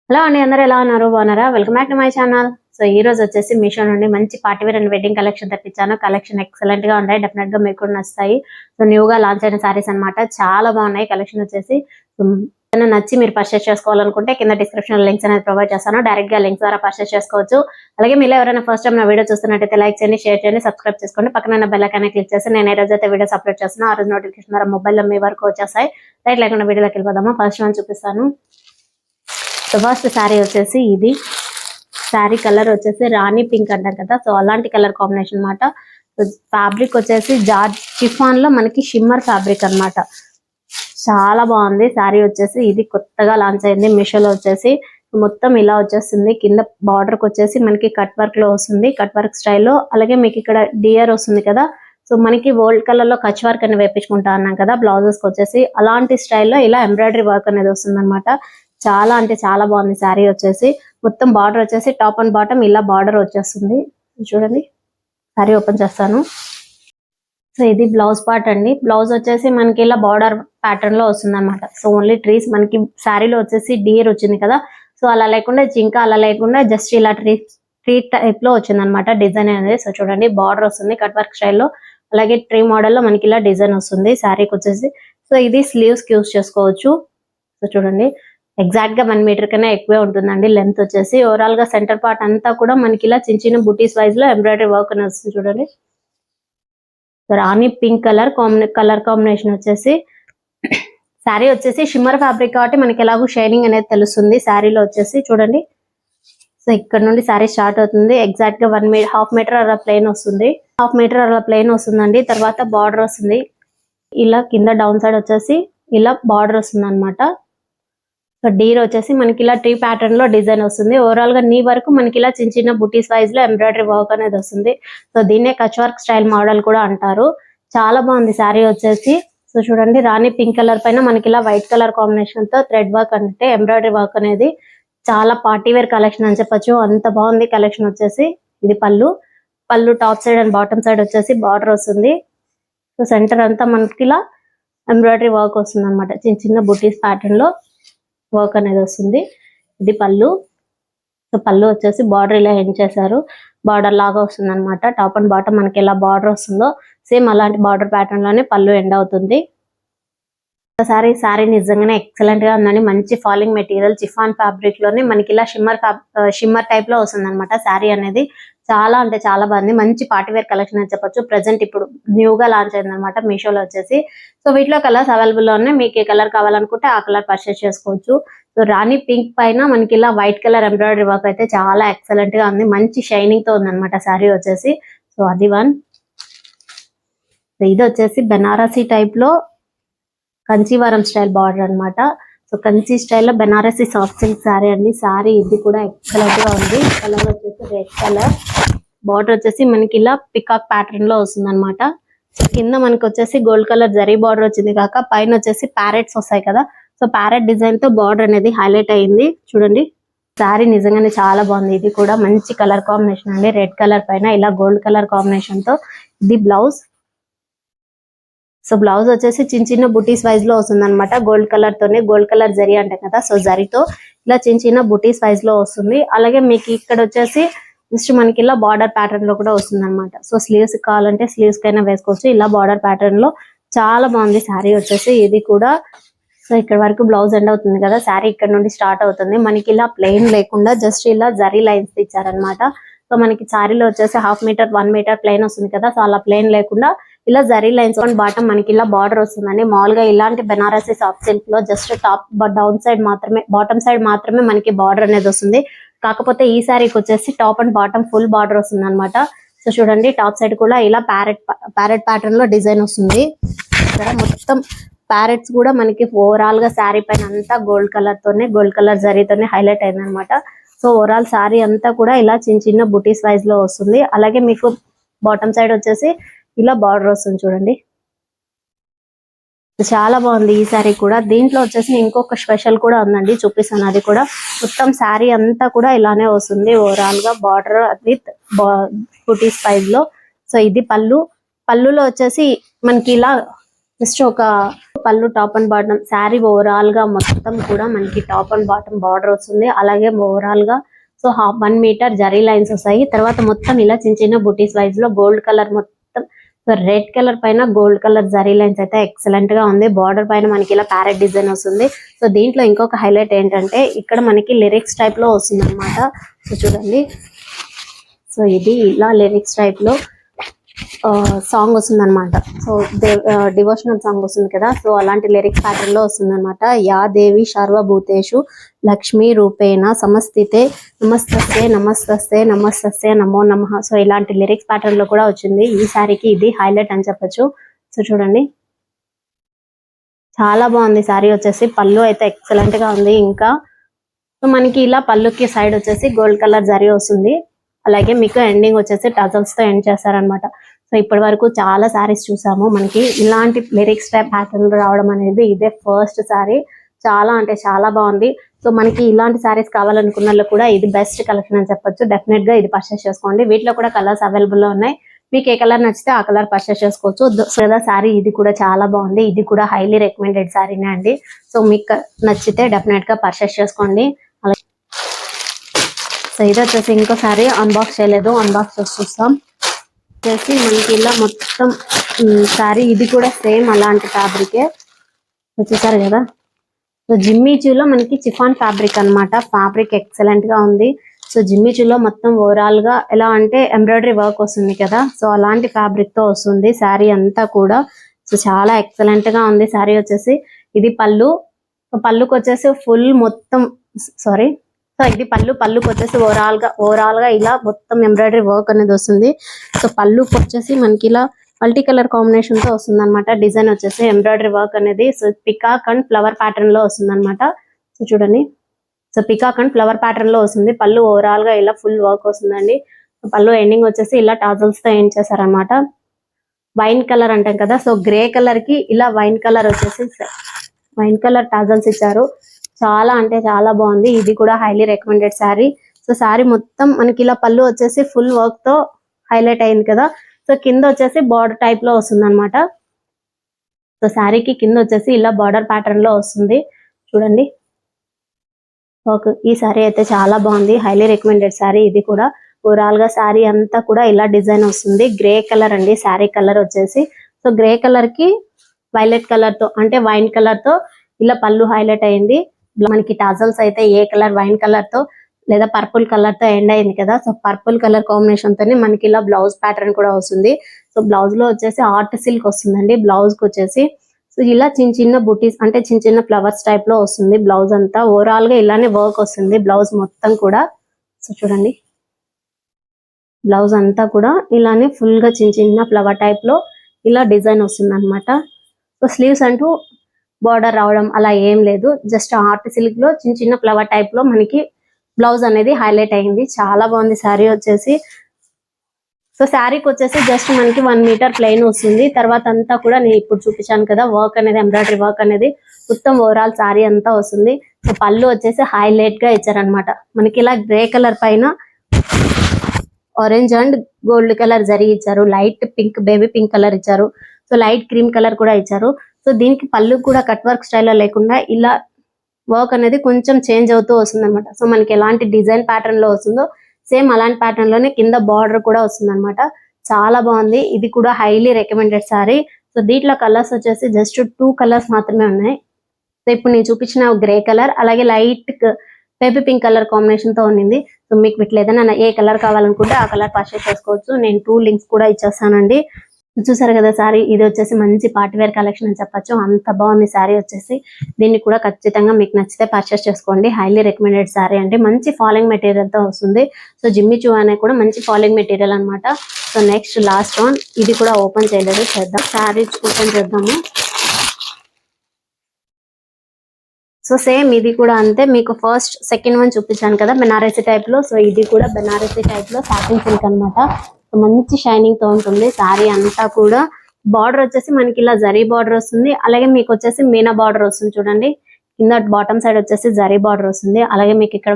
Hello అండి, అందరూ ఎలా ఉన్నారు? బాగున్నారా? Welcome back to my channel. So ఈ రోజు వచ్చేసి మీషో నుండి మంచి party wear and wedding collection తెప్పించాను. కలెక్షన్ ఎక్సలెంట్ గా ఉన్నాయి, డెఫినెట్ గా మీకు కూడా నచ్చుతాయి. సో న్యూగా లాంచ్ అయిన సారీస్ అన్నమాట, చాలా బాగున్నాయి. కలెక్షన్ వచ్చేసి నచ్చి మీరు పర్చేస్ చేసుకోవాలనుకుంటే కింద డిస్క్రిప్షన్ లింక్స్ అనేది ప్రొవైడ్ చేస్తాను, డైరెక్ట్ గా లింక్స్ ద్వారా పర్చేస్ చేసుకోవచ్చు. అలాగే మీరు ఎవరైనా ఫస్ట్ టైం నా వీడియో చూస్తున్నట్టయితే లైక్ చేయండి, షేర్ చేయండి, సబ్స్క్రైబ్ చేసుకోండి. పక్కన బెల్ ఐకాన్ క్లిక్ చేసి నేను ఏ రోజైతే వీడియోస్ అప్లోడ్ చేస్తున్నా ఆ రోజు నోటిఫికేషన్ ద్వారా మొబైల్లో మీ వరకు వచ్చేస్తాయి. రైట్ లేకుండా వీడియోలోకి వెళ్ళిపోదామా. ఫస్ట్ వన్ చూపిస్తాను. సో ఫస్ట్ శారీ వచ్చేసి ఇది. శారీ కలర్ వచ్చేసి రాణి పింక్ అంటారు కదా, సో అలాంటి కలర్ కాంబినేషన్ అనమాట. ఫ్యాబ్రిక్ వచ్చేసి జార్జ్ షిఫాన్ లో మనకి షిమ్మర్ ఫ్యాబ్రిక్ అన్నమాట. చాలా బాగుంది శారీ వచ్చేసి. ఇది కొత్తగా లాంచ్ అయింది మీషోలో వచ్చేసి. మొత్తం ఇలా వచ్చేస్తుంది. కింద బార్డర్ కి వచ్చేసి మనకి కట్ వర్క్ లో వస్తుంది, కట్ వర్క్ స్టైల్లో. అలాగే మీకు ఇక్కడ డియర్ వస్తుంది కదా, సో మనకి గోల్డ్ కలర్ లో కచ్ వర్క్ అని వేపించుకుంటా అన్నాం కదా బ్లౌజెస్ కి వచ్చేసి, అలాంటి స్టైల్లో ఇలా ఎంబ్రాయిడరీ వర్క్ అనేది వస్తుంది అనమాట. చాలా అంటే చాలా బాగుంది శారీ వచ్చేసి. మొత్తం బార్డర్ వచ్చేసి టాప్ అండ్ బాటమ్ ఇలా బార్డర్ వచ్చేస్తుంది. చూడండి, శారీ ఓపెన్ చేస్తాను. సో ఇది బ్లౌజ్ పార్ట్ అండి. బ్లౌజ్ వచ్చేసి మనకి ఇలా బార్డర్ ప్యాటర్న్ లో వస్తుంది అనమాట. సో ఓన్లీ ట్రీస్ మనకి శారీలో వచ్చేసి డియర్ వచ్చింది కదా, సో అలా లేకుండా జింక అలా లేకుండా జస్ట్ ఇలా ట్రీ టైప్ లో వచ్చింది అనమాట డిజైన్ అనేది. సో చూడండి, బార్డర్ వస్తుంది కట్ వర్క్ స్టైల్లో. అలాగే ట్రీ మోడల్ లో మనకి ఇలా డిజైన్ వస్తుంది శారీకి వచ్చేసి. సో ఇది స్లీవ్స్ కి యూస్ చేసుకోవచ్చు. సో చూడండి, ఎగ్జాక్ట్ గా 1 మీటర్ కన్నా ఎక్కువే ఉంటుందండి లెంత్ వచ్చేసి. ఓవరాల్ గా సెంటర్ పార్ట్ అంతా కూడా మనకి ఇలా చిన్న చిన్న బుటీస్ వైజ్ లో ఎంబ్రాయిడరీ వర్క్ అని వస్తుంది. చూడండి, రాణి పింక్ కలర్ కాంబినేషన్ వచ్చేసి. శారీ వచ్చేసి షిమ్మర్ ఫ్యాబ్రిక్ కాబట్టి మనకి ఎలాగో షైనింగ్ అనేది తెలుస్తుంది శారీలో వచ్చేసి. చూడండి, సో ఇక్కడ నుండి శారీ స్టార్ట్ అవుతుంది. ఎగ్జాక్ట్ గా 1.5 మీటర్ అలా ప్లెయిన్ వస్తుంది, 1/2 మీటర్ అలా ప్లెయిన్ వస్తుందండి. తర్వాత బార్డర్ వస్తుంది ఇలా కింద డౌన్ సైడ్ వచ్చేసి ఇలా బార్డర్ వస్తుంది అనమాట. సో డీర్ వచ్చేసి మనకి ఇలా ట్రీ ప్యాటర్న్ లో డిజైన్ వస్తుంది. ఓవరాల్ గా నీ వరకు మనకి ఇలా చిన్న చిన్న బుటీస్ వైజ్ లో ఎంబ్రాయిడరీ వర్క్ అనేది వస్తుంది. సో దీన్నే కచ్ వర్క్ స్టైల్ మోడల్ కూడా అంటారు. చాలా బాగుంది శారీ వచ్చేసి. సో చూడండి, రాణి పింక్ కలర్ పైన మనకి ఇలా వైట్ కలర్ కాంబినేషన్ తో థ్రెడ్ వర్క్ అంటే ఎంబ్రాయిడరీ వర్క్ అనేది. చాలా పార్టీ వేర్ కలెక్షన్ అని చెప్పొచ్చు, అంత బాగుంది కలెక్షన్ వచ్చేసి. ఇది పళ్ళు top side and bottom side వచ్చేసి బార్డర్ వస్తుంది. సో సెంటర్ అంతా మనకి ఇలా ఎంబ్రాయిడరీ వర్క్ వస్తుంది అనమాట, చిన్న చిన్న బుటీస్ ప్యాటర్న్ లో వర్క్ అనేది వస్తుంది. ఇది పళ్ళు. సో పళ్ళు వచ్చేసి బార్డర్ ఇలా ఎండ్ చేశారు, బార్డర్ లాగా వస్తుంది అనమాట. టాప్ అండ్ బాటమ్ మనకి ఎలా బార్డర్ వస్తుందో సేమ్ అలాంటి బార్డర్ ప్యాటర్న్ లోనే పళ్ళు ఎండ్ అవుతుంది. శారీ నిజంగానే ఎక్సలెంట్ గా ఉందండి. మంచి ఫాలింగ్ మెటీరియల్ చిఫాన్ ఫ్యాబ్రిక్ లోనే మనకి ఇలా షిమ్మర్ టైప్ లో వస్తుంది అనమాట శారీ అనేది. చాలా అంటే చాలా బాగుంది. మంచి పార్టీ వేర్ కలెక్షన్ అని చెప్పొచ్చు. ప్రెసెంట్ ఇప్పుడు న్యూగా లాంచ్ అయింది అనమాట మీషోలో వచ్చేసి. సో వీటిలో కలర్స్ అవైలబుల్ లో ఉన్నాయి. మీకు ఏ కలర్ కావాలనుకుంటే ఆ కలర్ పర్చేస్ చేసుకోవచ్చు. సో రాణి పింక్ పైన మనకి ఇలా వైట్ కలర్ ఎంబ్రాయిడరీ వర్క్ అయితే చాలా ఎక్సలెంట్ గా ఉంది. మంచి షైనింగ్ తో ఉంది అనమాట శారీ వచ్చేసి. సో అది వన్. ఇది వచ్చేసి బెనారసీ టైప్ లో కంచీవరం స్టైల్ బార్డర్ అన్నమాట. సో కంచి స్టైల్లో బెనారసీ సాఫ్ట్ సిల్క్ శారీ అండి. శారీ ఇది కూడా ఎక్సలెంట్ గా ఉంది. కలర్ వచ్చేసి రెడ్ కలర్, బార్డర్ వచ్చేసి మనకి ఇలా పికాక్ ప్యాటర్న్ లో వస్తుంది అనమాట. కింద మనకి వచ్చేసి గోల్డ్ కలర్ జరీ బార్డర్ వచ్చింది కాక పైన వచ్చేసి ప్యారెట్స్ వస్తాయి కదా, సో ప్యారెట్ డిజైన్ తో బార్డర్ అనేది హైలైట్ అయింది. చూడండి, శారీ నిజంగానే చాలా బాగుంది. ఇది కూడా మంచి కలర్ కాంబినేషన్ అండి. రెడ్ కలర్ పైన ఇలా గోల్డ్ కలర్ కాంబినేషన్ తో. ఇది బ్లౌజ్. సో బ్లౌజ్ వచ్చేసి చిన్న చిన్న బుటీస్ వైజ్ లో వస్తుంది అనమాట. గోల్డ్ కలర్ తోనే, గోల్డ్ కలర్ జరీ అంటే కదా, సో జరీతో ఇలా చిన్న చిన్న బుటీస్ వైజ్ లో వస్తుంది. అలాగే మీకు ఇక్కడ వచ్చేసి జస్ట్ మనకి ఇలా బార్డర్ ప్యాటర్న్ లో కూడా వస్తుంది అనమాట. సో స్లీవ్స్ కావాలంటే స్లీవ్స్ కైనా వేసుకోవచ్చు. ఇలా బార్డర్ ప్యాటర్న్ లో చాలా బాగుంది శారీ వచ్చేసి. ఇది కూడా సో ఇక్కడ వరకు బ్లౌజ్ ఎండ్ అవుతుంది కదా, శారీ ఇక్కడ నుండి స్టార్ట్ అవుతుంది. మనకి ఇలా ప్లెయిన్ లేకుండా జస్ట్ ఇలా జరీ లైన్స్ ఇచ్చారనమాట. సో మనకి శారీలో వచ్చేసి 1/2 మీటర్ 1 మీటర్ ప్లెయిన్ వస్తుంది కదా, సో అలా ప్లెయిన్ లేకుండా ఇలా జరీ లైన్స్ బాటమ్ మనకి ఇలా బార్డర్ వస్తుందండి. మామూలుగా ఇలాంటి బెనారసీ సాఫ్ట్ సిల్క్ లో జస్ట్ టాప్ డౌన్ సైడ్ మాత్రమే, బాటమ్ సైడ్ మాత్రమే మనకి బార్డర్ అనేది వస్తుంది. కాకపోతే ఈ శారీకి వచ్చేసి top and bottom full border వస్తుంది అనమాట. సో చూడండి, టాప్ సైడ్ కూడా ఇలా ప్యారెట్ ప్యాటర్న్ లో డిజైన్ వస్తుంది. ఇక్కడ మొత్తం ప్యారెట్స్ కూడా మనకి ఓవరాల్ గా శారీ పైన అంతా గోల్డ్ కలర్ తోనే, గోల్డ్ కలర్ జరీతోనే హైలైట్ అయింది అనమాట. సో ఓవరాల్ శారీ అంతా కూడా ఇలా చిన్న చిన్న బుటీస్ వైజ్ లో వస్తుంది. అలాగే మీకు బాటమ్ సైడ్ వచ్చేసి ఇలా బార్డర్ వస్తుంది. చూడండి, చాలా బాగుంది ఈ శారీ కూడా. దీంట్లో వచ్చేసి ఇంకొక స్పెషల్ కూడా ఉందండి, చూపిస్తాను. అది కూడా మొత్తం శారీ అంతా కూడా ఇలానే వస్తుంది ఓవరాల్ గా బార్డర్ విత్ బుటీస్ వైజ్ లో. సో ఇది పళ్ళులో వచ్చేసి మనకి ఇలా జస్ట్ ఒక పళ్ళు top and bottom sari overall గా మొత్తం కూడా మనకి టాప్ అండ్ బాటమ్ బార్డర్ వస్తుంది. అలాగే ఓవరాల్ గా సో 1 మీటర్ జరీ లైన్స్ వస్తాయి. తర్వాత మొత్తం ఇలా చిన్న చిన్న బుటీస్ వైజ్ లో గోల్డ్ కలర్ మొత్తం రెడ్ కలర్ పైన గోల్డ్ కలర్ జరీ లైన్స్ అయితే ఎక్సలెంట్ గా ఉంది. బార్డర్ పైన మనకి ఇలా ప్యారెట్ డిజైన్ వస్తుంది. సో దీంట్లో ఇంకొక హైలైట్ ఏంటంటే ఇక్కడ మనకి లిరిక్స్ టైప్ లో వస్తుంది అనమాట. సో చూడండి, సో ఇది ఇలా లిరిక్స్ టైప్ లో సాంగ్ వస్తుంది అనమాట. సో డివోషనల్ సాంగ్ వస్తుంది కదా, సో అలాంటి లిరిక్స్ ప్యాటర్న్ లో వస్తుంది అనమాట. యా దేవి సర్వభూతేషు లక్ష్మీ రూపేణ సమస్థితే నమస్తస్తే నమస్తస్తే నమస్తస్తే నమో నమః. సో ఇలాంటి లిరిక్స్ ప్యాటర్న్ లో కూడా వచ్చింది. ఈ సారీకి ఇది హైలైట్ అని చెప్పొచ్చు. సో చూడండి, చాలా బాగుంది సారీ వచ్చేసి. పళ్ళు అయితే ఎక్సలెంట్ గా ఉంది. ఇంకా సో మనకి ఇలా పళ్ళుకి సైడ్ వచ్చేసి గోల్డ్ కలర్ జరీ వస్తుంది. అలాగే మీకు ఎండింగ్ వచ్చేసి టజల్స్ తో ఎండ్ చేస్తారనమాట. సో ఇప్పటి వరకు చాలా సారీస్ చూసాము. మనకి ఇలాంటి లిరిక్స్ టైప్ ప్యాటర్న్ రావడం అనేది ఇదే ఫస్ట్ సారీ. చాలా అంటే చాలా బాగుంది. సో మనకి ఇలాంటి సారీస్ కావాలనుకున్న వాళ్ళు కూడా ఇది బెస్ట్ కలెక్షన్ అని చెప్పొచ్చు. డెఫినెట్ గా ఇది పర్చేస్ చేసుకోండి. వీటిలో కూడా కలర్స్ అవైలబుల్ లో ఉన్నాయి. మీకు ఏ కలర్ నచ్చితే ఆ కలర్ పర్చేస్ చేసుకోవచ్చు. లేదా సారీ ఇది కూడా చాలా బాగుంది. ఇది కూడా హైలీ రికమెండెడ్ సారీనే అండి. సో మీకు నచ్చితే డెఫినెట్ గా పర్చేస్ చేసుకోండి. సో ఇది వచ్చేసి ఇంకోసారి అన్బాక్స్ చేయలేదు, అన్బాక్స్ చేసి చూస్తాం. వచ్చేసి మనకి ఇలా మొత్తం సారీ ఇది కూడా సేమ్ అలాంటి ఫ్యాబ్రికే వచ్చేసారు కదా. సో జిమ్మిచూలో మనకి చిఫాన్ ఫ్యాబ్రిక్ అన్నమాట. ఫ్యాబ్రిక్ ఎక్సలెంట్ గా ఉంది. సో జిమ్మిచూలో మొత్తం ఓవరాల్ గా ఎలా అంటే ఎంబ్రాయిడరీ వర్క్ వస్తుంది కదా, సో అలాంటి ఫ్యాబ్రిక్ తో వస్తుంది సారీ అంతా కూడా. సో చాలా ఎక్సలెంట్ గా ఉంది సారీ వచ్చేసి. ఇది పళ్ళు, పళ్ళుకి వచ్చేసి ఫుల్ మొత్తం సారీ సో ఇది పళ్ళుకి వచ్చేసి ఓవరాల్ గా ఇలా మొత్తం ఎంబ్రాయిడరీ వర్క్ అనేది వస్తుంది. సో పళ్ళుకి వచ్చేసి మనకి ఇలా మల్టీ కలర్ కాంబినేషన్ తో వస్తుంది అనమాట. డిజైన్ వచ్చేసి ఎంబ్రాయిడరీ వర్క్ అనేది so peacock and flower pattern లో వస్తుంది అనమాట. సో చూడండి, so peacock and flower pattern లో వస్తుంది. పళ్ళు ఓవరాల్ గా ఇలా ఫుల్ వర్క్ వస్తుందండి. పళ్ళు ఎండింగ్ వచ్చేసి ఇలా టాజల్స్ తో ఎండ్ చేశారనమాట. వైన్ కలర్ అంటాం కదా, సో గ్రే కలర్ కి ఇలా వైన్ కలర్ వచ్చేసి వైన్ కలర్ టాజల్స్ ఇచ్చారు. చాలా అంటే చాలా బాగుంది. ఇది కూడా highly recommended sari. So sari మొత్తం మనకి ఇలా పళ్ళు వచ్చేసి ఫుల్ వర్క్ తో హైలైట్ అయింది కదా. సో కింద వచ్చేసి బార్డర్ టైప్ లో వస్తుంది అనమాట. సో శారీకి కింద వచ్చేసి ఇలా బార్డర్ ప్యాటర్న్ లో వస్తుంది. చూడండి, ఓకే, ఈ శారీ అయితే చాలా బాగుంది. హైలీ రికమెండెడ్ శారీ ఇది కూడా. ఓవరాల్ గా శారీ అంతా కూడా ఇలా డిజైన్ వస్తుంది. గ్రే కలర్ అండి శారీ కలర్ వచ్చేసి. సో గ్రే కలర్ కి వైలెట్ కలర్ తో అంటే వైన్ కలర్ తో ఇలా పళ్ళు హైలైట్ అయింది. మనకి టాజల్స్ అయితే ఏ కలర్ వైన్ కలర్ తో లేదా పర్పుల్ కలర్ తో ఎండ్ అయింది కదా. సో పర్పుల్ కలర్ కాంబినేషన్ తోనే మనకి ఇలా బ్లౌజ్ ప్యాటర్న్ కూడా వస్తుంది. సో బ్లౌజ్ లో వచ్చేసి ఆర్ట్ సిల్క్ వస్తుందండి. బ్లౌజ్ కి వచ్చేసి సో ఇలా చిన్న చిన్న బుటీస్ అంటే చిన్న చిన్న ఫ్లవర్స్ టైప్ లో వస్తుంది. బ్లౌజ్ అంతా ఓవరాల్ గా ఇలానే వర్క్ వస్తుంది బ్లౌజ్ మొత్తం కూడా. సో చూడండి, బ్లౌజ్ అంతా కూడా ఇలానే ఫుల్ గా చిన్న చిన్న ఫ్లవర్ టైప్ లో ఇలా డిజైన్ వస్తుంది అనమాట. సో స్లీవ్స్ అంటూ బార్డర్ రావడం అలా ఏం లేదు. జస్ట్ ఆర్ట్ సిల్క్ లో చిన్న చిన్న ఫ్లవర్ టైప్ లో మనకి బ్లౌజ్ అనేది హైలైట్ అయింది. చాలా బాగుంది శారీ వచ్చేసి. సో శారీకి వచ్చేసి జస్ట్ మనకి 1 మీటర్ ప్లెయిన్ వస్తుంది. తర్వాత అంతా కూడా నేను ఇప్పుడు చూపించాను కదా వర్క్ అనేది ఎంబ్రాయిడరీ వర్క్ అనేది మొత్తం ఓవరాల్ శారీ అంతా వస్తుంది. సో పళ్ళు వచ్చేసి హైలైట్ గా ఇచ్చారనమాట. మనకి ఇలా గ్రే కలర్ పైన orange and gold colour zari ఇచ్చారు. Light pink baby pink colour ఇచ్చారు. సో లైట్ క్రీమ్ కలర్ కూడా ఇచ్చారు. సో దీనికి పళ్ళు కూడా కట్ వర్క్ స్టైల్లో లేకుండా ఇలా వర్క్ అనేది కొంచెం చేంజ్ అవుతూ వస్తుంది అనమాట. సో మనకి ఎలాంటి డిజైన్ ప్యాటర్న్ లో వస్తుందో సేమ్ అలాంటి ప్యాటర్న్ లోనే కింద బార్డర్ కూడా వస్తుంది అనమాట. చాలా బాగుంది. ఇది కూడా హైలీ రికమెండెడ్ సారీ. సో దీంట్లో కలర్స్ వచ్చేసి జస్ట్ 2 కలర్స్ మాత్రమే ఉన్నాయి. సో ఇప్పుడు నేను చూపించిన గ్రే కలర్ అలాగే light baby pink colour combination తో ఉంది. సో మీకు వీటిలో ఏదైనా ఏ కలర్ కావాలనుకుంటే ఆ కలర్ పర్చేస్ చేసుకోవచ్చు. నేను 2 లింక్స్ కూడా ఇచ్చేస్తానండి. చూసారు కదా సారీ, ఇది వచ్చేసి మంచి పార్టీ వేర్ కలెక్షన్ అని చెప్పొచ్చు. అంత బాగుంది సారీ వచ్చేసి. దీన్ని కూడా ఖచ్చితంగా మీకు నచ్చితే పర్చేస్ చేసుకోండి. హైలీ రికమెండెడ్ సారీ అంటే మంచి ఫాలింగ్ మెటీరియల్ తో వస్తుంది. సో జిమ్మిచూ అనే కూడా మంచి ఫాలింగ్ మెటీరియల్ అనమాట. సో నెక్స్ట్ లాస్ట్ వన్, ఇది కూడా ఓపెన్ చేయలేదు, చేద్దాం. సారీ ఓపెన్ చేద్దాము. సో సేమ్ ఇది కూడా అంతే. మీకు ఫస్ట్ సెకండ్ వన్ చూపించాను కదా బెనారసీ టైప్ లో. సో ఇది కూడా బెనారసీ టైప్ లో సాటిన్ సిల్క్ అనమాట. మంచి షైనింగ్ తో ఉంటుంది సారీ అంతా కూడా. బార్డర్ వచ్చేసి మనకి ఇలా జరీ బార్డర్ వస్తుంది. అలాగే మీకు వచ్చేసి మీనా బార్డర్ వస్తుంది. చూడండి, కింద బాటమ్ సైడ్ వచ్చేసి జరీ బార్డర్ వస్తుంది. అలాగే మీకు ఇక్కడ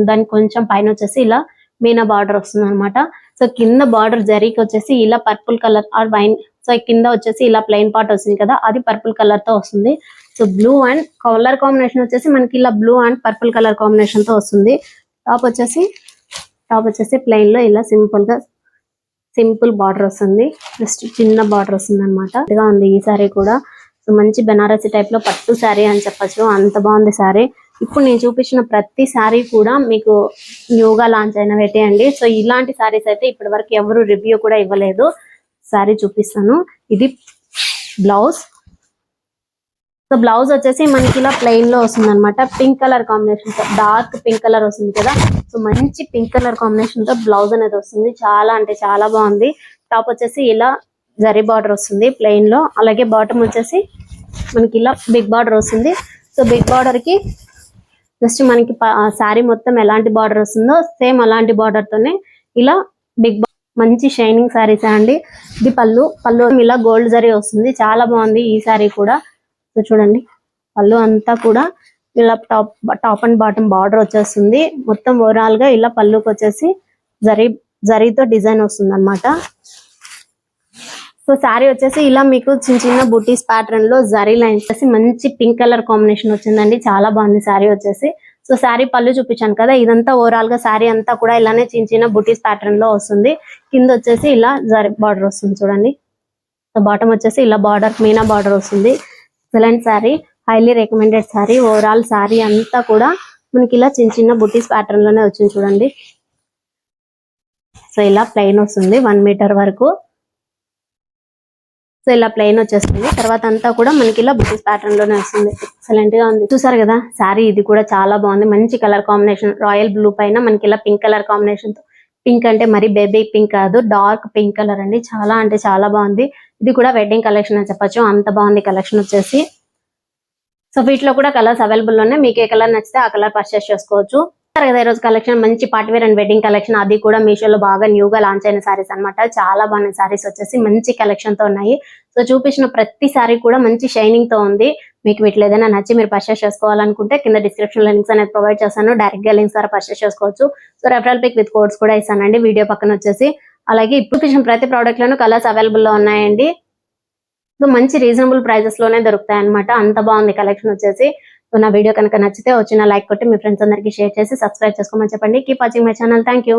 దానికి కొంచెం పైన వచ్చేసి ఇలా మీనా బార్డర్ వస్తుంది అనమాట. సో కింద బార్డర్ జరీకి వచ్చేసి ఇలా purple colour or wine so కింద వచ్చేసి ఇలా ప్లెయిన్ పార్ట్ వస్తుంది కదా, అది పర్పుల్ కలర్ తో వస్తుంది. So blue and colour combination వచ్చేసి మనకి ఇలా blue and purple colour combination తో వస్తుంది. టాప్ వచ్చేసి ప్లెయిన్ లో ఇలా సింపుల్ బార్డర్ వస్తుంది, జస్ట్ చిన్న బార్డర్ వస్తుంది అనమాట. ఇదిగా ఉంది ఈ సారీ కూడా. సో మంచి బెనారసీ టైప్ లో పట్టు శారీ అని చెప్పచ్చు, అంత బాగుంది శారీ. ఇప్పుడు నేను చూపించిన ప్రతి శారీ కూడా మీకు న్యూగా లాంచ్ అయినవేటే అండి. సో ఇలాంటి శారీస్ అయితే ఇప్పటి వరకు ఎవరు రివ్యూ కూడా ఇవ్వలేదు. శారీ చూపిస్తాను. ఇది బ్లౌజ్. సో బ్లౌజ్ వచ్చేసి మనకి ఇలా ప్లెయిన్ లో వస్తుంది అనమాట. పింక్ కలర్ కాంబినేషన్ తో, డార్క్ పింక్ కలర్ వస్తుంది కదా, సో మంచి పింక్ కలర్ కాంబినేషన్ తో బ్లౌజ్ అనేది వస్తుంది. చాలా అంటే చాలా బాగుంది. టాప్ వచ్చేసి ఇలా జరీ బార్డర్ వస్తుంది ప్లెయిన్ లో, అలాగే బాటమ్ వచ్చేసి మనకి ఇలా బిగ్ బార్డర్ వస్తుంది. సో బిగ్ బార్డర్ కి జస్ట్ మనకి శారీ మొత్తం ఎలాంటి బార్డర్ వస్తుందో సేమ్ అలాంటి బార్డర్ తోనే ఇలా బిగ్ మంచి షైనింగ్ శారీస్ అండి. ఇది పళ్ళు ఇలా గోల్డ్ జరీ వస్తుంది. చాలా బాగుంది ఈ శారీ కూడా. సో చూడండి, పళ్ళు అంతా కూడా ఇలా టాప్ అండ్ బాటమ్ బార్డర్ వచ్చేస్తుంది. మొత్తం ఓవరాల్ గా ఇలా పళ్ళుకి వచ్చేసి జరీతో డిజైన్ వస్తుంది అనమాట. సో శారీ వచ్చేసి ఇలా మీకు చిన్న బుటీస్ ప్యాటర్న్ లో జరీ లైన్స్ వచ్చేసి మంచి పింక్ కలర్ కాంబినేషన్ వచ్చిందండి. చాలా బాగుంది శారీ వచ్చేసి. సో శారీ పళ్ళు చూపించాను కదా, ఇదంతా ఓవరాల్ గా శారీ అంతా కూడా ఇలానే చిన్న బుటీస్ ప్యాటర్న్ లో వస్తుంది. కింద వచ్చేసి ఇలా జరీ బార్డర్ వస్తుంది చూడండి. సో బాటమ్ వచ్చేసి ఇలా బార్డర్ మీనా బార్డర్ వస్తుంది. Excellent sari, highly recommended sari. Overall sari అంతా కూడా మనకి ఇలా చిన్న బుటీస్ ప్యాటర్న్ లోనే వచ్చింది చూడండి. సో ఇలా ప్లెయిన్ వస్తుంది 1 మీటర్ వరకు. సో ఇలా ప్లెయిన్ వచ్చేస్తుంది. తర్వాత అంతా కూడా మనకి ఇలా బుటీస్ ప్యాటర్న్ లోనే వస్తుంది. ఎక్సలెంట్ గా ఉంది. చూసారు కదా శారీ, ఇది కూడా చాలా బాగుంది. మంచి కలర్ కాంబినేషన్, రాయల్ బ్లూ పైన మనకి ఇలా పింక్ కలర్ కాంబినేషన్ తో, పింక్ అంటే మరి బేబీ పింక్ కాదు, డార్క్ పింక్ కలర్ అండి. చాలా అంటే చాలా బాగుంది. ఇది కూడా వెడ్డింగ్ కలెక్షన్ అని చెప్పొచ్చు, అంత బాగుంది కలెక్షన్ వచ్చేసి. సో వీటిలో కూడా కలర్స్ అవైలబుల్ ఉన్నాయి. మీకు ఏ కలర్ నచ్చితే ఆ కలర్ పర్చేస్ చేసుకోవచ్చు. కదా ఈరోజు కలెక్షన్ మంచి party wear and wedding collection, అది కూడా మీషోలో బాగా న్యూగా లాంచ్ అయిన సారీస్ అన్నమాట. చాలా బాగున్నాయి సారీస్ వచ్చేసి, మంచి కలెక్షన్ తో ఉన్నాయి. సో చూపించిన ప్రతి సారీ కూడా మంచి షైనింగ్ తో ఉంది. మీకు వీటిలో ఏదైనా నచ్చి మీరు పర్చేస్ చేసుకోవాలనుకుంటే కింద డిస్క్రిప్షన్ లో లింక్స్ అనేది ప్రొవైడ్ చేస్తాను, డైరెక్ట్ గా లింక్స్ ద్వారా పర్చేస్ చేసుకోవచ్చు. So referral pic with codes కూడా ఇస్తానండి వీడియో పక్కన వచ్చేసి. అలాగే ఇప్పుడు చూపించిన ప్రతి ప్రోడక్ట్ లోనూ కలర్స్ అవైలబుల్ లో ఉన్నాయండి. సో మంచి రీజనబుల్ ప్రైజెస్ లోనే దొరుకుతాయి అనమాట. అంత బాగుంది కలెక్షన్ వచ్చేసి. సో నా వీడియో కనుక నచ్చితే వచ్చిన లైక్ కొట్టి మీ ఫ్రెండ్స్ అందరికి షేర్ చేసి సబ్స్క్రైబ్ చేసుకోమని చెప్పండి. Keep watching my channel. Thank you.